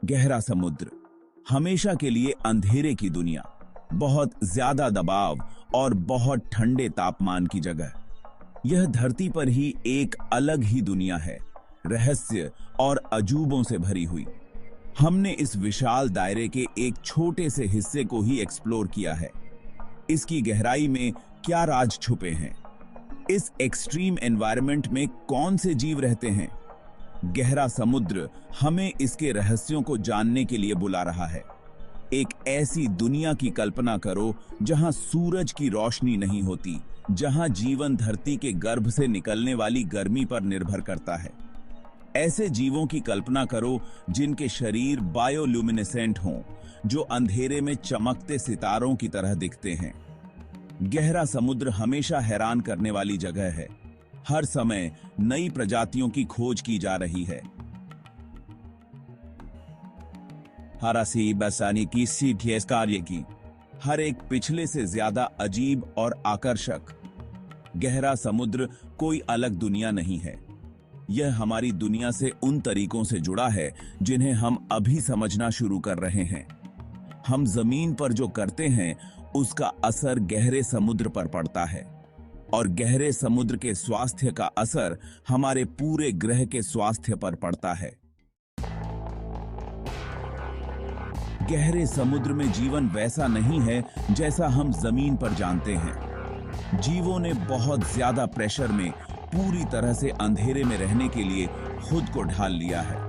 गहरा समुद्र, हमेशा के लिए अंधेरे की दुनिया, बहुत ज्यादा दबाव और बहुत ठंडे तापमान की जगह। यह धरती पर ही एक अलग ही दुनिया है, रहस्य और अजूबों से भरी हुई। हमने इस विशाल दायरे के एक छोटे से हिस्से को ही एक्सप्लोर किया है। इसकी गहराई में क्या राज छुपे हैं? इस एक्सट्रीम एनवायरनमेंट में कौन से जीव रहते हैं? गहरा समुद्र हमें इसके रहस्यों को जानने के लिए बुला रहा है। एक ऐसी दुनिया की कल्पना करो जहां सूरज की रोशनी नहीं होती, जहां जीवन धरती के गर्भ से निकलने वाली गर्मी पर निर्भर करता है। ऐसे जीवों की कल्पना करो जिनके शरीर बायोल्यूमिनेसेंट हों, जो अंधेरे में चमकते सितारों की तरह दिखते हैं। गहरा समुद्र हमेशा हैरान करने वाली जगह है। हर समय नई प्रजातियों की खोज की जा रही है। हरासी बसानी की सीधी कार्य की हर एक पिछले से ज्यादा अजीब और आकर्षक। गहरा समुद्र कोई अलग दुनिया नहीं है। यह हमारी दुनिया से उन तरीकों से जुड़ा है जिन्हें हम अभी समझना शुरू कर रहे हैं। हम जमीन पर जो करते हैं उसका असर गहरे समुद्र पर पड़ता है, और गहरे समुद्र के स्वास्थ्य का असर हमारे पूरे ग्रह के स्वास्थ्य पर पड़ता है। गहरे समुद्र में जीवन वैसा नहीं है जैसा हम जमीन पर जानते हैं। जीवों ने बहुत ज्यादा प्रेशर में पूरी तरह से अंधेरे में रहने के लिए खुद को ढाल लिया है।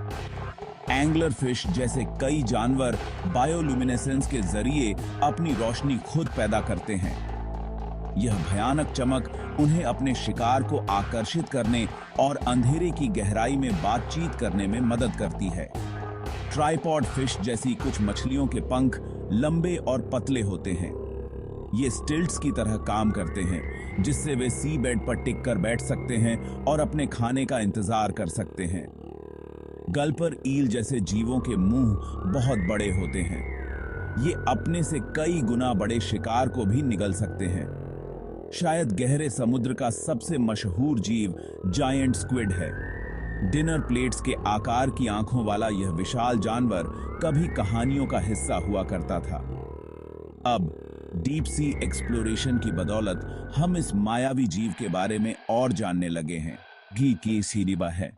एंगलर फिश जैसे कई जानवर बायोल्यूमिनेसेंस के जरिए अपनी रोशनी खुद पैदा करते हैं। यह भयानक चमक उन्हें अपने शिकार को आकर्षित करने और अंधेरे की गहराई में बातचीत करने में मदद करती है। ट्राइपॉड फिश जैसी कुछ मछलियों के पंख लंबे और पतले होते हैं। ये स्टिल्ट्स की तरह काम करते हैं, जिससे वे सी बेड पर टिक कर बैठ सकते हैं और अपने खाने का इंतजार कर सकते हैं। गल्पर ईल जैसे जीवों के मुंह बहुत बड़े होते हैं। ये अपने से कई गुना बड़े शिकार को भी निगल सकते हैं। शायद गहरे समुद्र का सबसे मशहूर जीव जायंट स्क्विड है। डिनर प्लेट्स के आकार की आंखों वाला यह विशाल जानवर कभी कहानियों का हिस्सा हुआ करता था। अब डीप सी एक्सप्लोरेशन की बदौलत हम इस मायावी जीव के बारे में और जानने लगे हैं। घी की सीरीबा है।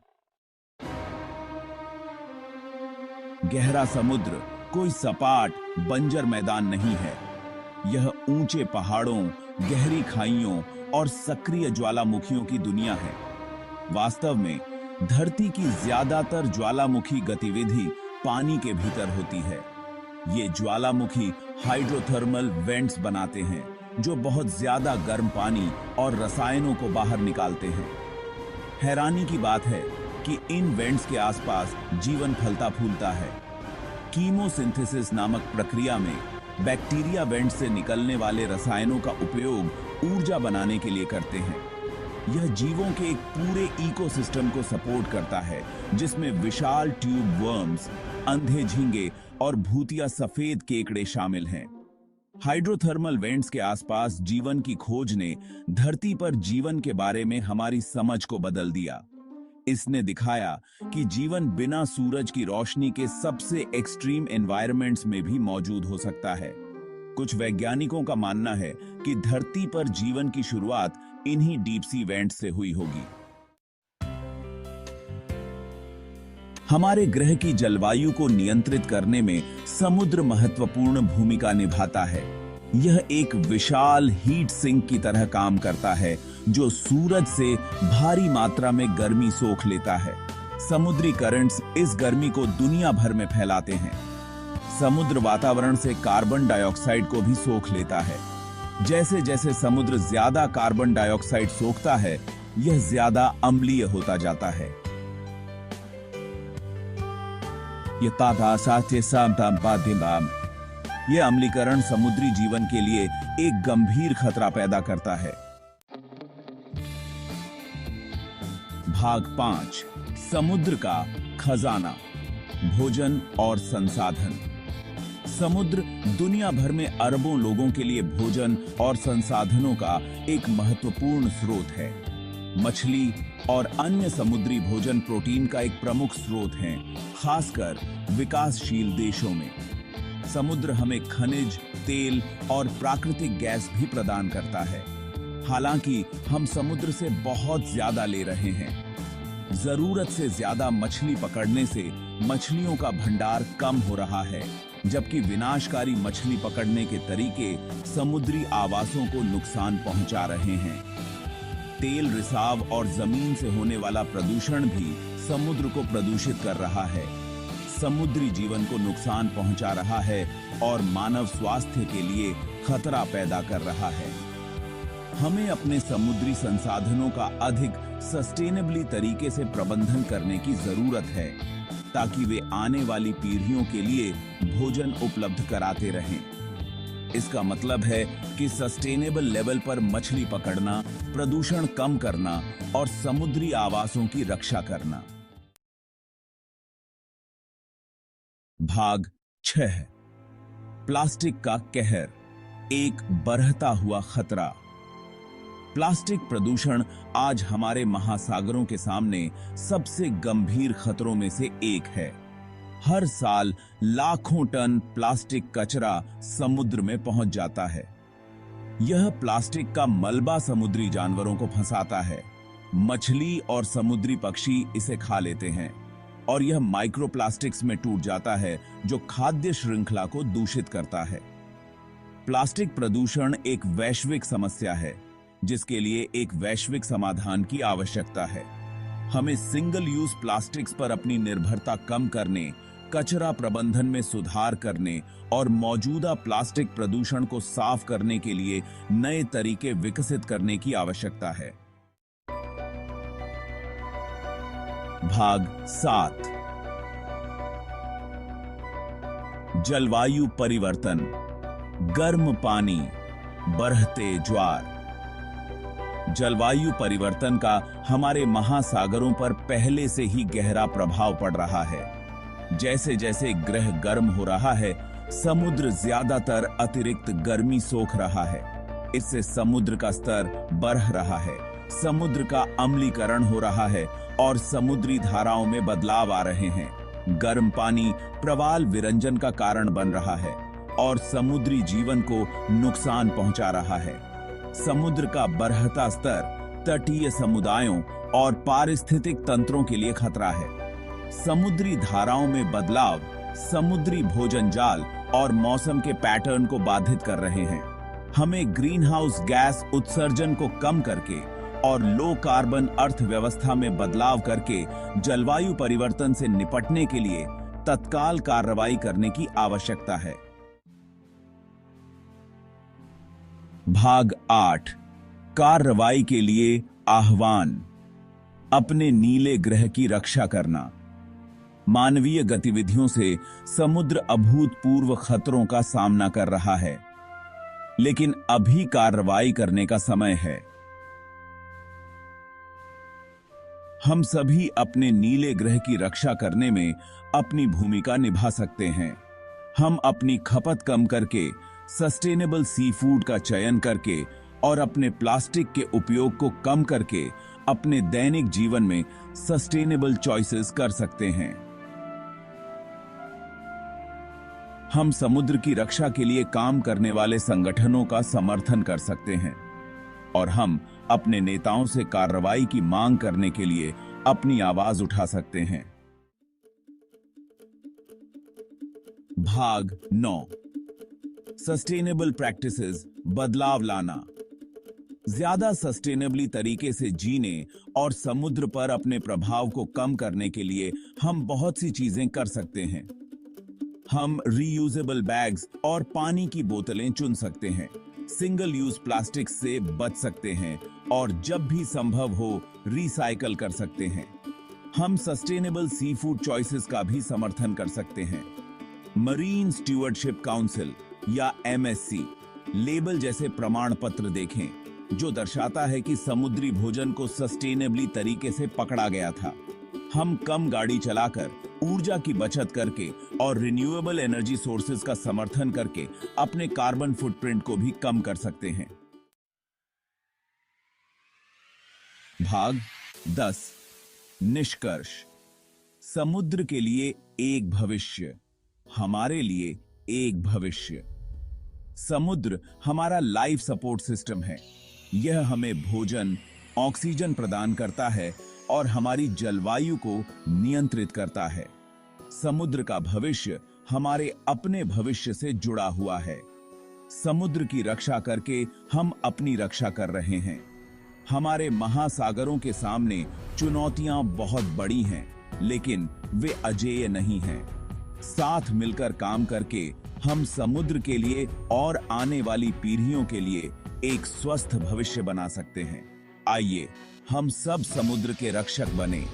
गहरा समुद्र कोई सपाट बंजर मैदान नहीं है। यह ऊंचे पहाड़ों, गहरी खाइयों और सक्रिय ज्वालामुखियों की दुनिया है। वास्तव में धरती की ज्यादातर ज्वालामुखी गतिविधि पानी के भीतर होती है। ये ज्वालामुखी हाइड्रोथर्मल वेंट्स बनाते हैं, जो बहुत ज्यादा गर्म पानी और रसायनों को बाहर निकालते हैं। हैरानी की बात है कि इन वेंट्स के आसपास जीवन फलता फूलता है। कीमोसिंथेसिस नामक प्रक्रिया में बैक्टीरिया वेंट से निकलने वाले रसायनों का उपयोग ऊर्जा बनाने के लिए करते हैं। यह जीवों के एक पूरे इकोसिस्टम को सपोर्ट करता है, जिसमें विशाल ट्यूब वर्म्स, अंधे झींगे और भूतिया सफेद केकड़े शामिल हैं। हाइड्रोथर्मल वेंट्स के आसपास जीवन की खोज ने धरती पर जीवन के बारे में हमारी समझ को बदल दिया। इसने दिखाया कि जीवन बिना सूरज की रोशनी के सबसे एक्सट्रीम एनवायरनमेंट्स में भी मौजूद हो सकता है। कुछ वैज्ञानिकों का मानना है कि धरती पर जीवन की शुरुआत इन्हीं डीप सी वेंट से हुई होगी। हमारे ग्रह की जलवायु को नियंत्रित करने में समुद्र महत्वपूर्ण भूमिका निभाता है। यह एक विशाल हीट सिंक की तरह काम करता है, जो सूरज से भारी मात्रा में गर्मी सोख लेता है। समुद्री करंट्स इस गर्मी को दुनिया भर में फैलाते हैं। समुद्र वातावरण से कार्बन डाइऑक्साइड को भी सोख लेता है। जैसे जैसे समुद्र ज्यादा कार्बन डाइऑक्साइड सोखता है, यह ज्यादा अम्लीय होता जाता है। यह अम्लीकरण समुद्री जीवन के लिए एक गंभीर खतरा पैदा करता है। भाग 5, समुद्र का खजाना, भोजन और संसाधन। समुद्र दुनिया भर में अरबों लोगों के लिए भोजन और संसाधनों का एक महत्वपूर्ण स्रोत है। मछली और अन्य समुद्री भोजन प्रोटीन का एक प्रमुख स्रोत हैं, खासकर विकासशील देशों में। समुद्र हमें खनिज, तेल और प्राकृतिक गैस भी प्रदान करता है। हालांकि हम समुद्र से बहुत ज्यादा ले रहे हैं। जरूरत से ज्यादा मछली पकड़ने से मछलियों का भंडार कम हो रहा है, जबकि विनाशकारी मछली पकड़ने के तरीके समुद्री आवासों को नुकसान पहुंचा रहे हैं। तेल रिसाव और जमीन से होने वाला प्रदूषण भी समुद्र को प्रदूषित कर रहा है, समुद्री जीवन को नुकसान पहुंचा रहा है और मानव स्वास्थ्य के लिए खतरा पैदा कर रहा है। हमें अपने समुद्री संसाधनों का अधिक सस्टेनेबली तरीके से प्रबंधन करने की जरूरत है, ताकि वे आने वाली पीढ़ियों के लिए भोजन उपलब्ध कराते रहें। इसका मतलब है कि सस्टेनेबल लेवल पर मछली पकड़ना, प्रदूषण कम करना और समुद्री आवासों की रक्षा करना। भाग 6। प्लास्टिक का कहर, एक बढ़ता हुआ खतरा। प्लास्टिक प्रदूषण आज हमारे महासागरों के सामने सबसे गंभीर खतरों में से एक है। हर साल लाखों टन प्लास्टिक कचरा समुद्र में पहुंच जाता है। यह प्लास्टिक का मलबा समुद्री जानवरों को फंसाता है। मछली और समुद्री पक्षी इसे खा लेते हैं और यह माइक्रोप्लास्टिक्स में टूट जाता है, जो खाद्य श्रृंखला को दूषित करता है। प्लास्टिक प्रदूषण एक वैश्विक समस्या है, जिसके लिए एक वैश्विक समाधान की आवश्यकता है। हमें सिंगल यूज प्लास्टिक्स पर अपनी निर्भरता कम करने, कचरा प्रबंधन में सुधार करने और मौजूदा प्लास्टिक प्रदूषण को साफ करने के लिए नए तरीके विकसित करने की आवश्यकता है। भाग 7। जलवायु परिवर्तन, गर्म पानी, बढ़ते ज्वार। जलवायु परिवर्तन का हमारे महासागरों पर पहले से ही गहरा प्रभाव पड़ रहा है। जैसे जैसे ग्रह गर्म हो रहा है, समुद्र ज्यादातर अतिरिक्त गर्मी सोख रहा है। इससे समुद्र का स्तर बढ़ रहा है, समुद्र का अम्लीकरण हो रहा है और समुद्री धाराओं में बदलाव आ रहे हैं। गर्म पानी प्रवाल विरंजन का कारण बन रहा है और समुद्री जीवन को नुकसान पहुंचा रहा है। समुद्र का बढ़ता स्तर तटीय समुदायों और पारिस्थितिक तंत्रों के लिए खतरा है। समुद्री धाराओं में बदलाव समुद्री भोजन जाल और मौसम के पैटर्न को बाधित कर रहे हैं। हमें ग्रीन हाउस गैस उत्सर्जन को कम करके और लो कार्बन अर्थव्यवस्था में बदलाव करके जलवायु परिवर्तन से निपटने के लिए तत्काल कार्रवाई करने की आवश्यकता है। भाग 8। कार्रवाई के लिए आह्वान, अपने नीले ग्रह की रक्षा करना। मानवीय गतिविधियों से समुद्र अभूतपूर्व खतरों का सामना कर रहा है, लेकिन अभी कार्रवाई करने का समय है। हम सभी अपने नीले ग्रह की रक्षा करने में अपनी भूमिका निभा सकते हैं। हम अपनी खपत कम करके, सस्टेनेबल सी फूड का चयन करके और अपने प्लास्टिक के उपयोग को कम करके अपने दैनिक जीवन में सस्टेनेबल चॉइसेस कर सकते हैं। हम समुद्र की रक्षा के लिए काम करने वाले संगठनों का समर्थन कर सकते हैं और हम अपने नेताओं से कार्रवाई की मांग करने के लिए अपनी आवाज उठा सकते हैं। भाग 9। सस्टेनेबल प्रैक्टिसेस, बदलाव लाना। ज्यादा सस्टेनेबली तरीके से जीने और समुद्र पर अपने प्रभाव को कम करने के लिए हम बहुत सी चीजें कर सकते हैं। हम रीयूजेबल बैग्स और पानी की बोतलें चुन सकते हैं, सिंगल यूज प्लास्टिक से बच सकते हैं और जब भी संभव हो रिसाइकल कर सकते हैं। हम सस्टेनेबल सी फूड चॉइसेस का भी समर्थन कर सकते हैं। मरीन स्टीवर्डशिप काउंसिल या MSC लेबल जैसे प्रमाण पत्र देखें, जो दर्शाता है कि समुद्री भोजन को सस्टेनेबली तरीके से पकड़ा गया था। हम कम गाड़ी चलाकर, ऊर्जा की बचत करके और रिन्यूएबल एनर्जी सोर्सेज का समर्थन करके अपने कार्बन फुटप्रिंट को भी कम कर सकते हैं। भाग 10। निष्कर्ष। समुद्र के लिए एक भविष्य, हमारे लिए एक भविष्य। समुद्र हमारा लाइफ सपोर्ट सिस्टम है। यह हमें भोजन, ऑक्सीजन प्रदान करता है और हमारी जलवायु को नियंत्रित करता है। समुद्र का भविष्य हमारे अपने भविष्य से जुड़ा हुआ है। समुद्र की रक्षा करके हम अपनी रक्षा कर रहे हैं। हमारे महासागरों के सामने चुनौतियां बहुत बड़ी हैं, लेकिन वे अजेय नहीं हैं। साथ मिलकर काम करके हम समुद्र के लिए और आने वाली पीढ़ियों के लिए एक स्वस्थ भविष्य बना सकते हैं। आइए हम सब समुद्र के रक्षक बने।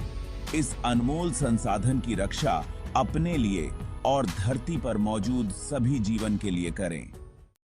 इस अनमोल संसाधन की रक्षा अपने लिए और धरती पर मौजूद सभी जीवन के लिए करें।